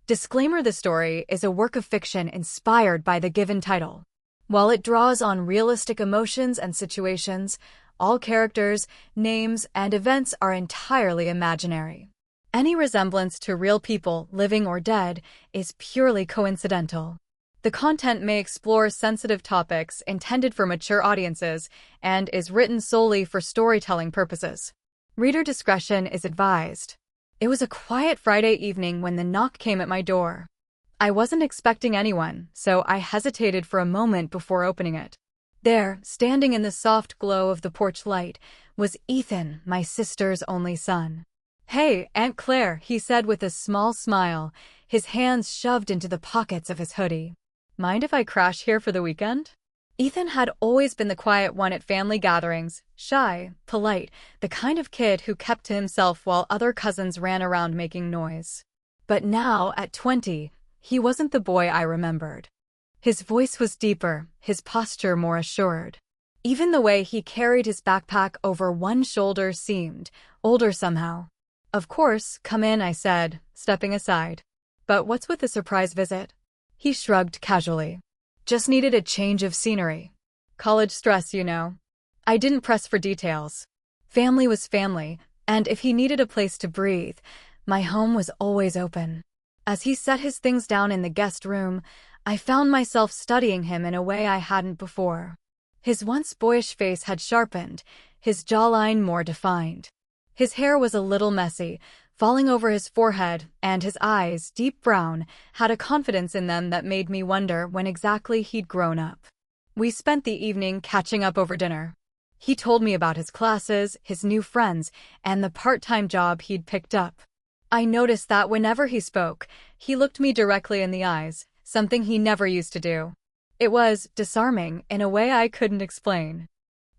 Disclaimer: the story is a work of fiction inspired by the given title. While it draws on realistic emotions and situations, all characters, names, and events are entirely imaginary. Any resemblance to real people, living or dead, is purely coincidental. The content may explore sensitive topics intended for mature audiences and is written solely for storytelling purposes. Reader discretion is advised. It was a quiet Friday evening when the knock came at my door. I wasn't expecting anyone, so I hesitated for a moment before opening it. There, standing in the soft glow of the porch light, was Ethan, my sister's only son. "Hey, Aunt Claire," he said with a small smile, his hands shoved into the pockets of his hoodie. "Mind if I crash here for the weekend?" Ethan had always been the quiet one at family gatherings, shy, polite, the kind of kid who kept to himself while other cousins ran around making noise. But now, at 20, he wasn't the boy I remembered. His voice was deeper, his posture more assured. Even the way he carried his backpack over one shoulder seemed older somehow. "Of course, come in," I said, stepping aside. "But what's with the surprise visit?" He shrugged casually. "Just needed a change of scenery. College stress, you know." I didn't press for details. Family was family, and if he needed a place to breathe, my home was always open. As he set his things down in the guest room, I found myself studying him in a way I hadn't before. His once boyish face had sharpened, his jawline more defined. His hair was a little messy, falling over his forehead, and his eyes, deep brown, had a confidence in them that made me wonder when exactly he'd grown up. We spent the evening catching up over dinner. He told me about his classes, his new friends, and the part-time job he'd picked up. I noticed that whenever he spoke, he looked me directly in the eyes, something he never used to do. It was disarming in a way I couldn't explain.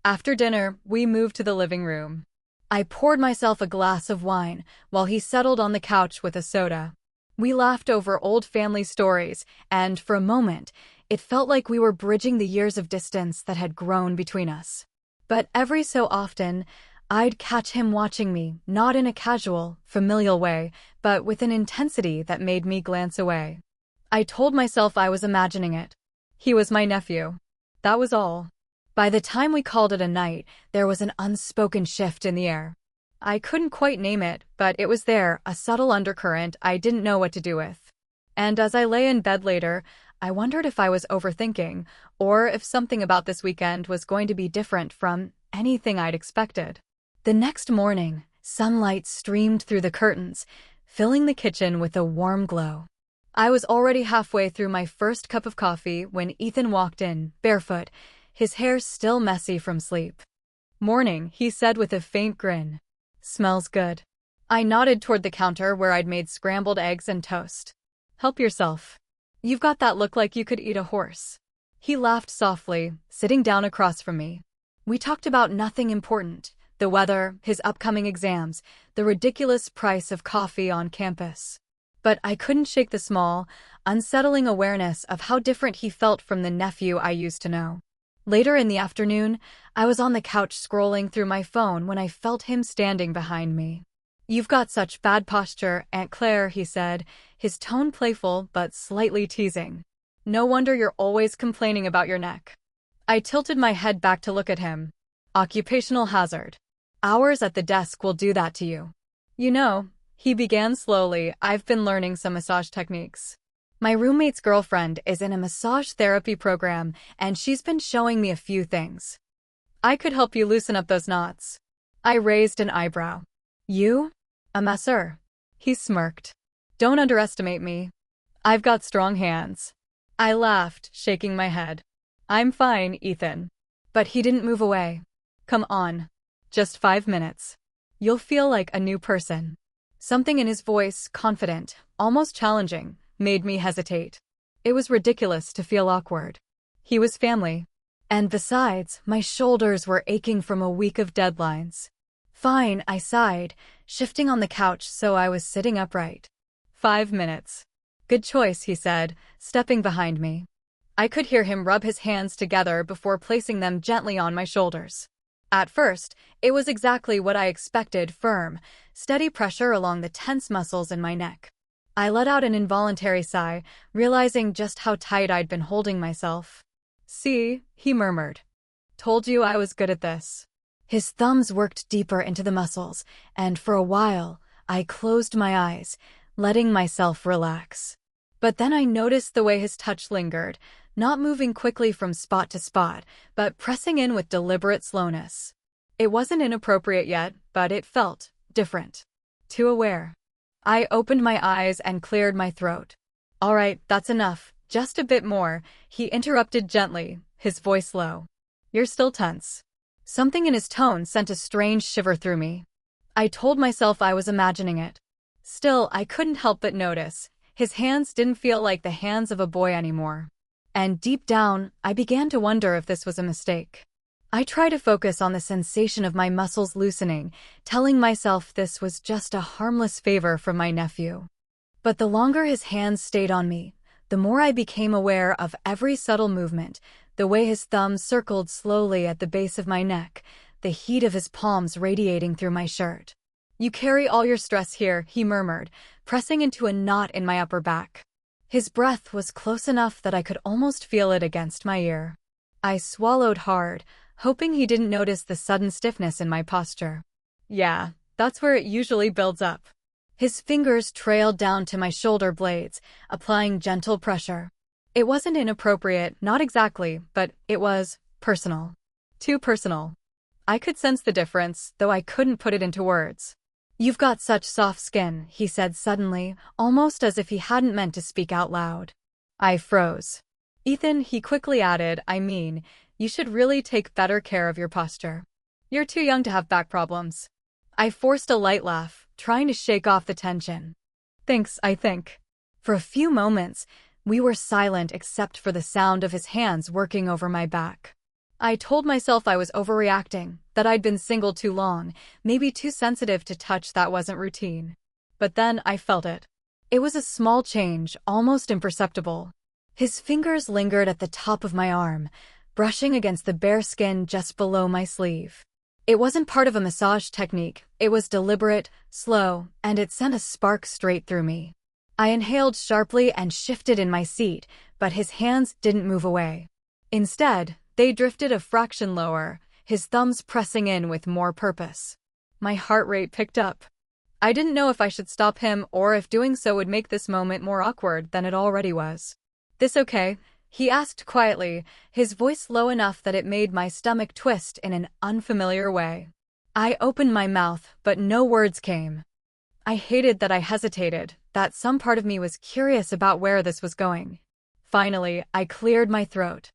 After dinner, we moved to the living room. I poured myself a glass of wine while he settled on the couch with a soda. We laughed over old family stories, and for a moment, it felt like we were bridging the years of distance that had grown between us. But every so often, I'd catch him watching me, not in a casual, familial way, but with an intensity that made me glance away. I told myself I was imagining it. He was my nephew. That was all. By the time we called it a night, there was an unspoken shift in the air. I couldn't quite name it, but it was there, a subtle undercurrent I didn't know what to do with. And as I lay in bed later, I wondered if I was overthinking, or if something about this weekend was going to be different from anything I'd expected. The next morning, sunlight streamed through the curtains, filling the kitchen with a warm glow. I was already halfway through my first cup of coffee when Ethan walked in, barefoot, his hair still messy from sleep. "Morning," he said with a faint grin. "Smells good." I nodded toward the counter where I'd made scrambled eggs and toast. "Help yourself. You've got that look like you could eat a horse." He laughed softly, sitting down across from me. We talked about nothing important, the weather, his upcoming exams, the ridiculous price of coffee on campus. But I couldn't shake the small, unsettling awareness of how different he felt from the nephew I used to know. Later in the afternoon, I was on the couch scrolling through my phone when I felt him standing behind me. "You've got such bad posture, Aunt Claire," he said, his tone playful but slightly teasing. "No wonder you're always complaining about your neck." I tilted my head back to look at him. "Occupational hazard. Hours at the desk will do that to you. You know," he began slowly, "I've been learning some massage techniques. My roommate's girlfriend is in a massage therapy program, and she's been showing me a few things. I could help you loosen up those knots." I raised an eyebrow. "You? A masseur?" He smirked. "Don't underestimate me. I've got strong hands." I laughed, shaking my head. "I'm fine, Ethan." But he didn't move away. "Come on. Just 5 minutes. You'll feel like a new person." Something in his voice, confident, almost challenging, made me hesitate. It was ridiculous to feel awkward. He was family. And besides, my shoulders were aching from a week of deadlines. "Fine," I sighed, shifting on the couch so I was sitting upright. 5 minutes. "Good choice," he said, stepping behind me. I could hear him rub his hands together before placing them gently on my shoulders. At first, it was exactly what I expected: firm, steady pressure along the tense muscles in my neck. I let out an involuntary sigh, realizing just how tight I'd been holding myself. "See," he murmured. "Told you I was good at this." His thumbs worked deeper into the muscles, and for a while, I closed my eyes, letting myself relax. But then I noticed the way his touch lingered, not moving quickly from spot to spot, but pressing in with deliberate slowness. It wasn't inappropriate yet, but it felt different. Too aware. I opened my eyes and cleared my throat. "All right, that's enough. Just a bit more," he interrupted gently, his voice low. "You're still tense." Something in his tone sent a strange shiver through me. I told myself I was imagining it. Still, I couldn't help but notice. His hands didn't feel like the hands of a boy anymore. And deep down, I began to wonder if this was a mistake. I tried to focus on the sensation of my muscles loosening, telling myself this was just a harmless favor from my nephew. But the longer his hands stayed on me, the more I became aware of every subtle movement, the way his thumbs circled slowly at the base of my neck, the heat of his palms radiating through my shirt. "You carry all your stress here," he murmured, pressing into a knot in my upper back. His breath was close enough that I could almost feel it against my ear. I swallowed hard, hoping he didn't notice the sudden stiffness in my posture. "Yeah, that's where it usually builds up." His fingers trailed down to my shoulder blades, applying gentle pressure. It wasn't inappropriate, not exactly, but it was personal. Too personal. I could sense the difference, though I couldn't put it into words. "You've got such soft skin," he said suddenly, almost as if he hadn't meant to speak out loud. I froze. "Ethan," he quickly added, "I mean, you should really take better care of your posture. You're too young to have back problems." I forced a light laugh, trying to shake off the tension. "Thanks, I think." For a few moments, we were silent except for the sound of his hands working over my back. I told myself I was overreacting, that I'd been single too long, maybe too sensitive to touch that wasn't routine. But then I felt it. It was a small change, almost imperceptible. His fingers lingered at the top of my arm, brushing against the bare skin just below my sleeve. It wasn't part of a massage technique, it was deliberate, slow, and it sent a spark straight through me. I inhaled sharply and shifted in my seat, but his hands didn't move away. Instead, they drifted a fraction lower, his thumbs pressing in with more purpose. My heart rate picked up. I didn't know if I should stop him or if doing so would make this moment more awkward than it already was. "This okay?" he asked quietly, his voice low enough that it made my stomach twist in an unfamiliar way. I opened my mouth, but no words came. I hated that I hesitated, that some part of me was curious about where this was going. Finally, I cleared my throat.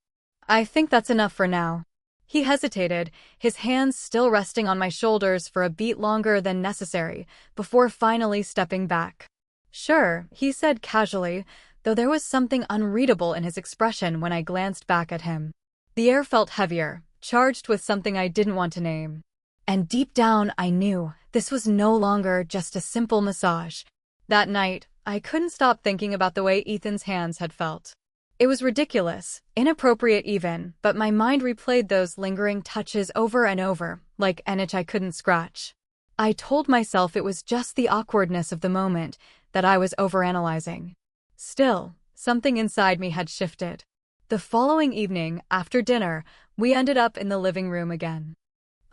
"I think that's enough for now." He hesitated, his hands still resting on my shoulders for a beat longer than necessary, before finally stepping back. "Sure," he said casually, though there was something unreadable in his expression when I glanced back at him. The air felt heavier, charged with something I didn't want to name. And deep down, I knew this was no longer just a simple massage. That night, I couldn't stop thinking about the way Ethan's hands had felt. It was ridiculous, inappropriate even, but my mind replayed those lingering touches over and over, like an itch I couldn't scratch. I told myself it was just the awkwardness of the moment, that I was overanalyzing. Still, something inside me had shifted. The following evening, after dinner, we ended up in the living room again.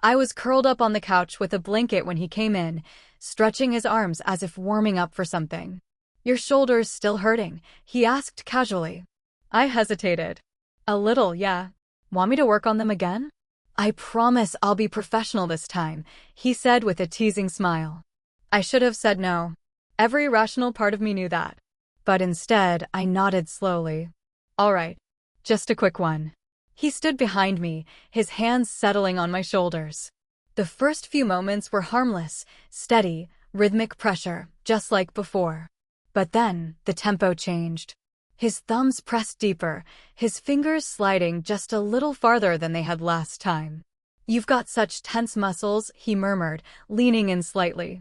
I was curled up on the couch with a blanket when he came in, stretching his arms as if warming up for something. "Your shoulders still hurting?" he asked casually. I hesitated. "A little, yeah. Want me to work on them again?" "I promise I'll be professional this time," he said with a teasing smile. I should have said no. Every rational part of me knew that. But instead, I nodded slowly. "All right. Just a quick one." He stood behind me, his hands settling on my shoulders. The first few moments were harmless, steady, rhythmic pressure, just like before. But then, the tempo changed. His thumbs pressed deeper, his fingers sliding just a little farther than they had last time. "You've got such tense muscles," he murmured, leaning in slightly.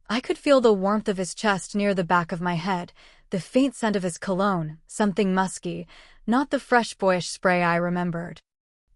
I could feel the warmth of his chest near the back of my head, the faint scent of his cologne, something musky, not the fresh boyish spray I remembered.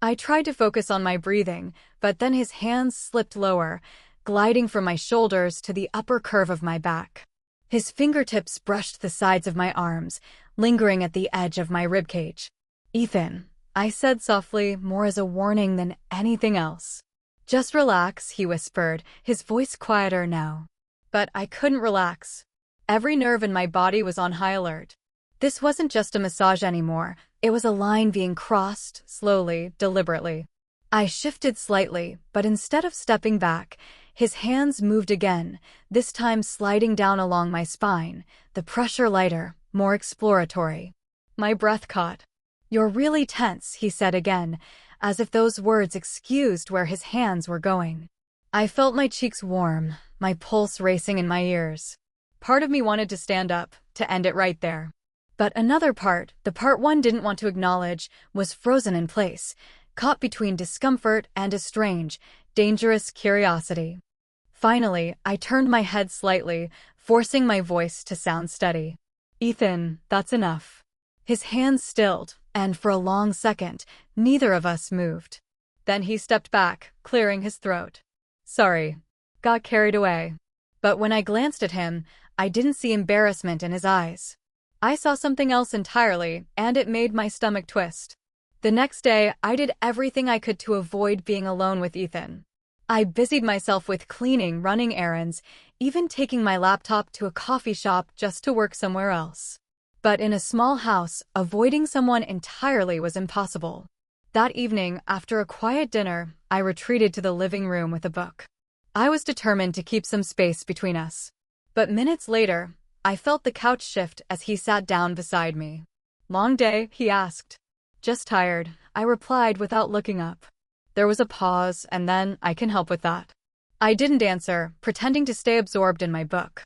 I tried to focus on my breathing, but then his hands slipped lower, gliding from my shoulders to the upper curve of my back. His fingertips brushed the sides of my arms, lingering at the edge of my ribcage. "Ethan," I said softly, more as a warning than anything else. "Just relax," he whispered, his voice quieter now. But I couldn't relax. Every nerve in my body was on high alert. This wasn't just a massage anymore. It was a line being crossed, slowly, deliberately. I shifted slightly, but instead of stepping back, his hands moved again, this time sliding down along my spine, the pressure lighter, more exploratory. My breath caught. "You're really tense," he said again, as if those words excused where his hands were going. I felt my cheeks warm, my pulse racing in my ears. Part of me wanted to stand up, to end it right there. But another part, the part one didn't want to acknowledge, was frozen in place, caught between discomfort and a strange, dangerous curiosity. Finally, I turned my head slightly, forcing my voice to sound steady. "Ethan, that's enough." His hands stilled, and for a long second, neither of us moved. Then he stepped back, clearing his throat. "Sorry. Got carried away." But when I glanced at him, I didn't see embarrassment in his eyes. I saw something else entirely, and it made my stomach twist. The next day, I did everything I could to avoid being alone with Ethan. I busied myself with cleaning, running errands, even taking my laptop to a coffee shop just to work somewhere else. But in a small house, avoiding someone entirely was impossible. That evening, after a quiet dinner, I retreated to the living room with a book. I was determined to keep some space between us. But minutes later, I felt the couch shift as he sat down beside me. "Long day?" he asked. "Just tired," I replied without looking up. There was a pause, and then, "I can help with that." I didn't answer, pretending to stay absorbed in my book.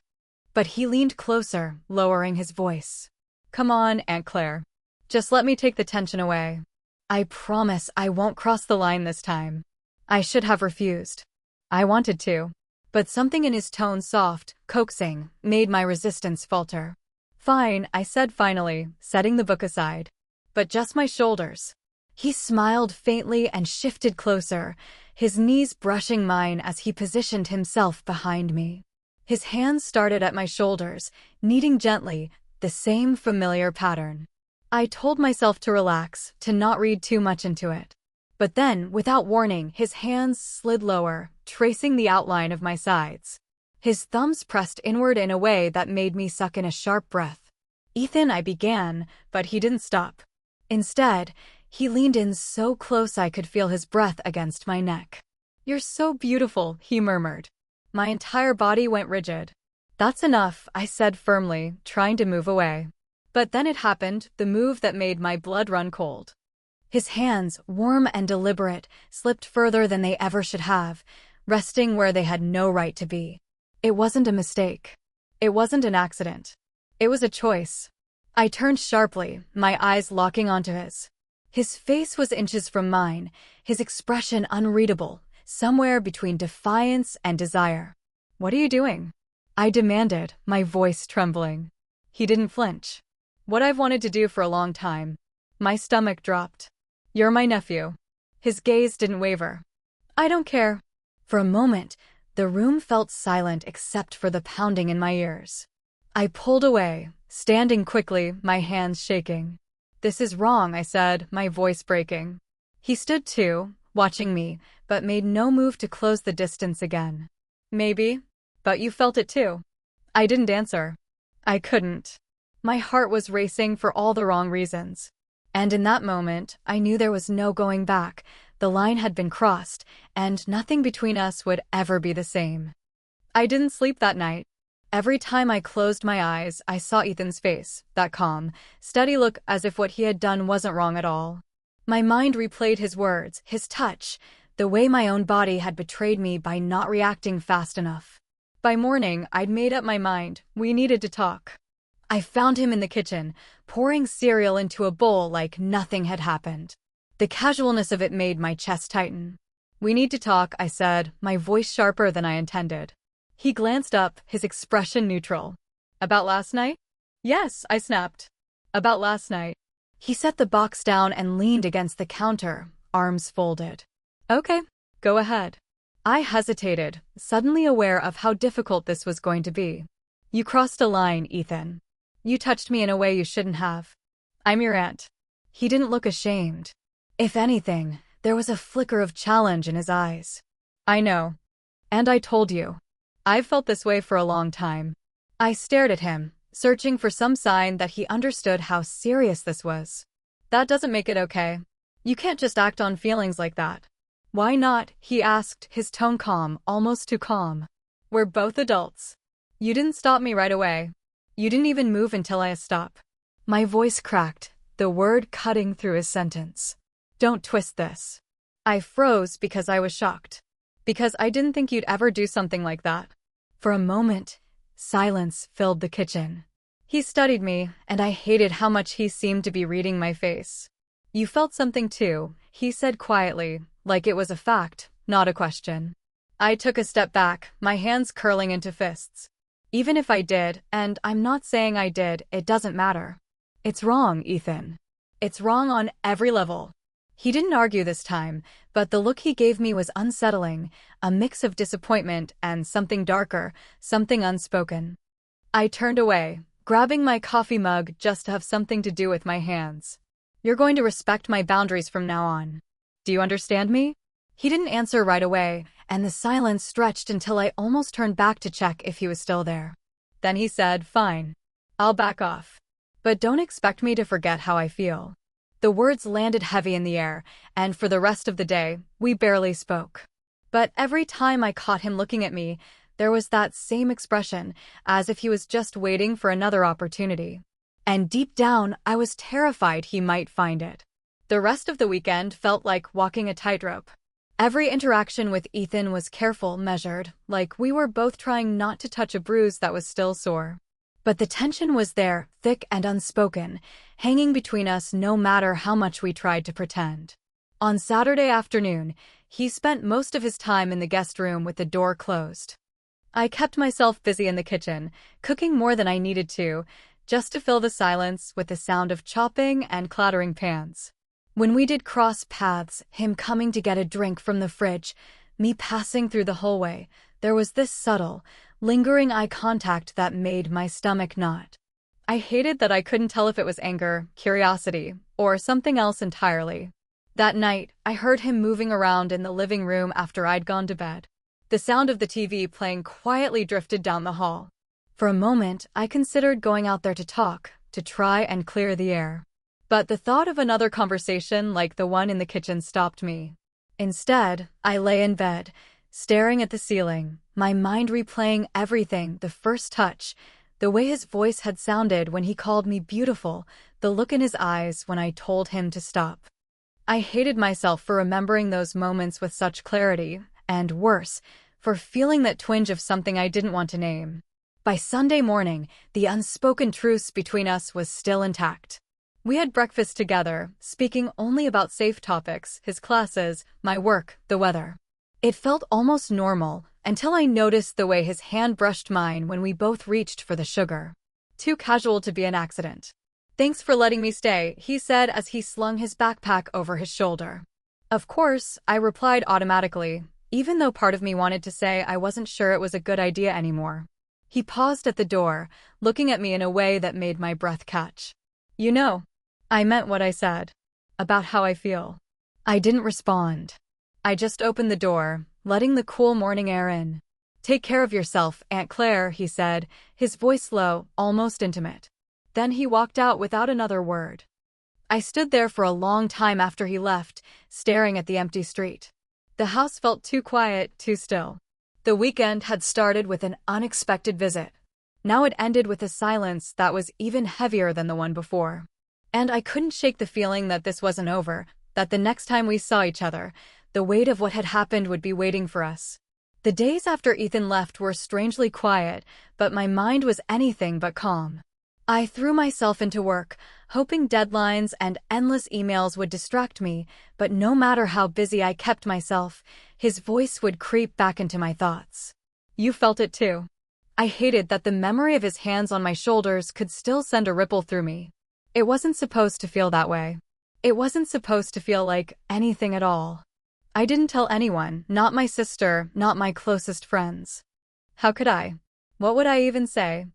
But he leaned closer, lowering his voice. "Come on, Aunt Claire. Just let me take the tension away. I promise I won't cross the line this time." I should have refused. I wanted to. But something in his tone, soft, coaxing, made my resistance falter. "Fine," I said finally, setting the book aside. "But just my shoulders." He smiled faintly and shifted closer, his knees brushing mine as he positioned himself behind me. His hands started at my shoulders, kneading gently, the same familiar pattern. I told myself to relax, to not read too much into it. But then, without warning, his hands slid lower, tracing the outline of my sides. His thumbs pressed inward in a way that made me suck in a sharp breath. "Ethan," I began, but he didn't stop. Instead, he leaned in so close I could feel his breath against my neck. "You're so beautiful," he murmured. My entire body went rigid. "That's enough," I said firmly, trying to move away. But then it happened, the move that made my blood run cold. His hands, warm and deliberate, slipped further than they ever should have, resting where they had no right to be. It wasn't a mistake. It wasn't an accident. It was a choice. I turned sharply, my eyes locking onto his. His face was inches from mine, his expression unreadable, somewhere between defiance and desire. "What are you doing?" I demanded, my voice trembling. He didn't flinch. "What I've wanted to do for a long time." My stomach dropped. "You're my nephew." His gaze didn't waver. "I don't care." For a moment, the room felt silent except for the pounding in my ears. I pulled away, standing quickly, my hands shaking. "This is wrong," I said, my voice breaking. He stood too, watching me, but made no move to close the distance again. "Maybe, but you felt it too." I didn't answer. I couldn't. My heart was racing for all the wrong reasons. And in that moment, I knew there was no going back. The line had been crossed, and nothing between us would ever be the same. I didn't sleep that night. Every time I closed my eyes, I saw Ethan's face, that calm, steady look as if what he had done wasn't wrong at all. My mind replayed his words, his touch, the way my own body had betrayed me by not reacting fast enough. By morning, I'd made up my mind. We needed to talk. I found him in the kitchen, pouring cereal into a bowl like nothing had happened. The casualness of it made my chest tighten. "We need to talk," I said, my voice sharper than I intended. He glanced up, his expression neutral. "About last night?" "Yes," I snapped. "About last night." He set the box down and leaned against the counter, arms folded. "Okay, go ahead." I hesitated, suddenly aware of how difficult this was going to be. You crossed a line, Ethan. You touched me in a way you shouldn't have. I'm your aunt. He didn't look ashamed. If anything, there was a flicker of challenge in his eyes. I know. And I told you. I've felt this way for a long time. I stared at him, searching for some sign that he understood how serious this was. That doesn't make it okay. You can't just act on feelings like that. Why not? He asked, his tone calm, almost too calm. We're both adults. You didn't stop me right away. You didn't even move until I stopped. My voice cracked, the word cutting through his sentence. Don't twist this. I froze because I was shocked. Because I didn't think you'd ever do something like that. For a moment, silence filled the kitchen. He studied me, and I hated how much he seemed to be reading my face. You felt something too, he said quietly, like it was a fact, not a question. I took a step back, my hands curling into fists. Even if I did, and I'm not saying I did, it doesn't matter. It's wrong, Ethan. It's wrong on every level. He didn't argue this time, but the look he gave me was unsettling, a mix of disappointment and something darker, something unspoken. I turned away, grabbing my coffee mug just to have something to do with my hands. You're going to respect my boundaries from now on. Do you understand me? He didn't answer right away, and the silence stretched until I almost turned back to check if he was still there. Then he said, fine. I'll back off. But don't expect me to forget how I feel. The words landed heavy in the air, and for the rest of the day, we barely spoke. But every time I caught him looking at me, there was that same expression, as if he was just waiting for another opportunity. And deep down, I was terrified he might find it. The rest of the weekend felt like walking a tightrope. Every interaction with Ethan was careful, measured, like we were both trying not to touch a bruise that was still sore. But the tension was there, thick and unspoken, hanging between us no matter how much we tried to pretend. On Saturday afternoon, he spent most of his time in the guest room with the door closed. I kept myself busy in the kitchen, cooking more than I needed to, just to fill the silence with the sound of chopping and clattering pans. When we did cross paths, him coming to get a drink from the fridge, me passing through the hallway, there was this subtle, lingering eye contact that made my stomach knot. I hated that I couldn't tell if it was anger, curiosity, or something else entirely. That night, I heard him moving around in the living room after I'd gone to bed. The sound of the TV playing quietly drifted down the hall. For a moment, I considered going out there to talk, to try and clear the air. But the thought of another conversation like the one in the kitchen stopped me. Instead, I lay in bed, staring at the ceiling, my mind replaying everything, the first touch, the way his voice had sounded when he called me beautiful, the look in his eyes when I told him to stop. I hated myself for remembering those moments with such clarity, and worse, for feeling that twinge of something I didn't want to name. By Sunday morning, the unspoken truce between us was still intact. We had breakfast together, speaking only about safe topics, his classes, my work, the weather. It felt almost normal, until I noticed the way his hand brushed mine when we both reached for the sugar. Too casual to be an accident. Thanks for letting me stay, he said as he slung his backpack over his shoulder. Of course, I replied automatically, even though part of me wanted to say I wasn't sure it was a good idea anymore. He paused at the door, looking at me in a way that made my breath catch. You know, I meant what I said. About how I feel. I didn't respond. I just opened the door, letting the cool morning air in. Take care of yourself, Aunt Claire, he said, his voice low, almost intimate. Then he walked out without another word. I stood there for a long time after he left, staring at the empty street. The house felt too quiet, too still. The weekend had started with an unexpected visit. Now it ended with a silence that was even heavier than the one before. And I couldn't shake the feeling that this wasn't over, that the next time we saw each other, the weight of what had happened would be waiting for us. The days after Ethan left were strangely quiet, but my mind was anything but calm. I threw myself into work, hoping deadlines and endless emails would distract me, but no matter how busy I kept myself, his voice would creep back into my thoughts. You felt it too. I hated that the memory of his hands on my shoulders could still send a ripple through me. It wasn't supposed to feel that way. It wasn't supposed to feel like anything at all. I didn't tell anyone, not my sister, not my closest friends. How could I? What would I even say?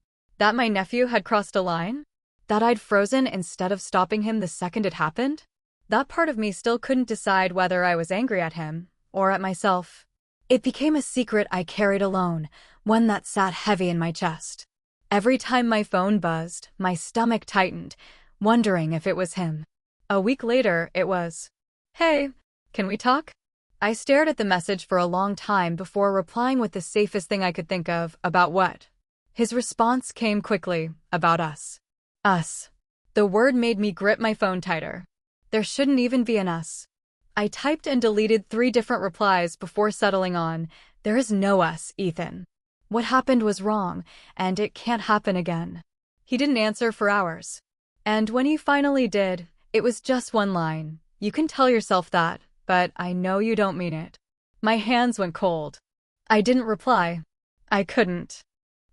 That my nephew had crossed a line? That I'd frozen instead of stopping him the second it happened? That part of me still couldn't decide whether I was angry at him or at myself. It became a secret I carried alone, one that sat heavy in my chest. Every time my phone buzzed, my stomach tightened, wondering if it was him. A week later, it was, "Hey, can we talk?" I stared at the message for a long time before replying with the safest thing I could think of. About what? His response came quickly. About us. Us. The word made me grip my phone tighter. There shouldn't even be an us. I typed and deleted 3 different replies before settling on, "There is no us, Ethan. What happened was wrong, and it can't happen again." He didn't answer for hours. And when he finally did, it was just one line. "You can tell yourself that, but I know you don't mean it." My hands went cold. I didn't reply. I couldn't.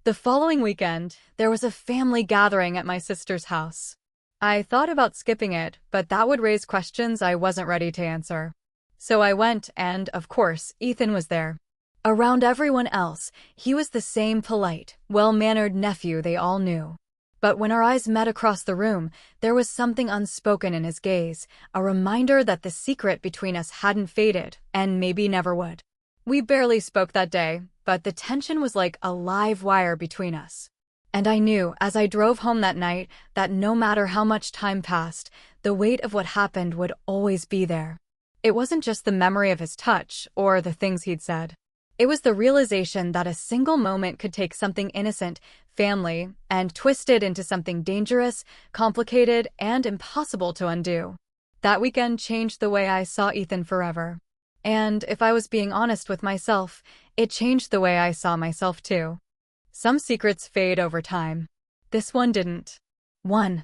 The following weekend, there was a family gathering at my sister's house. I thought about skipping it, but that would raise questions I wasn't ready to answer. So I went, and, of course, Ethan was there. Around everyone else, he was the same polite, well-mannered nephew they all knew. But when our eyes met across the room, there was something unspoken in his gaze, a reminder that the secret between us hadn't faded, and maybe never would. We barely spoke that day, but the tension was like a live wire between us. And I knew, as I drove home that night, that no matter how much time passed, the weight of what happened would always be there. It wasn't just the memory of his touch, or the things he'd said. It was the realization that a single moment could take something innocent, family, and twist it into something dangerous, complicated, and impossible to undo. That weekend changed the way I saw Ethan forever. And if I was being honest with myself, it changed the way I saw myself too. Some secrets fade over time. This one didn't. 1.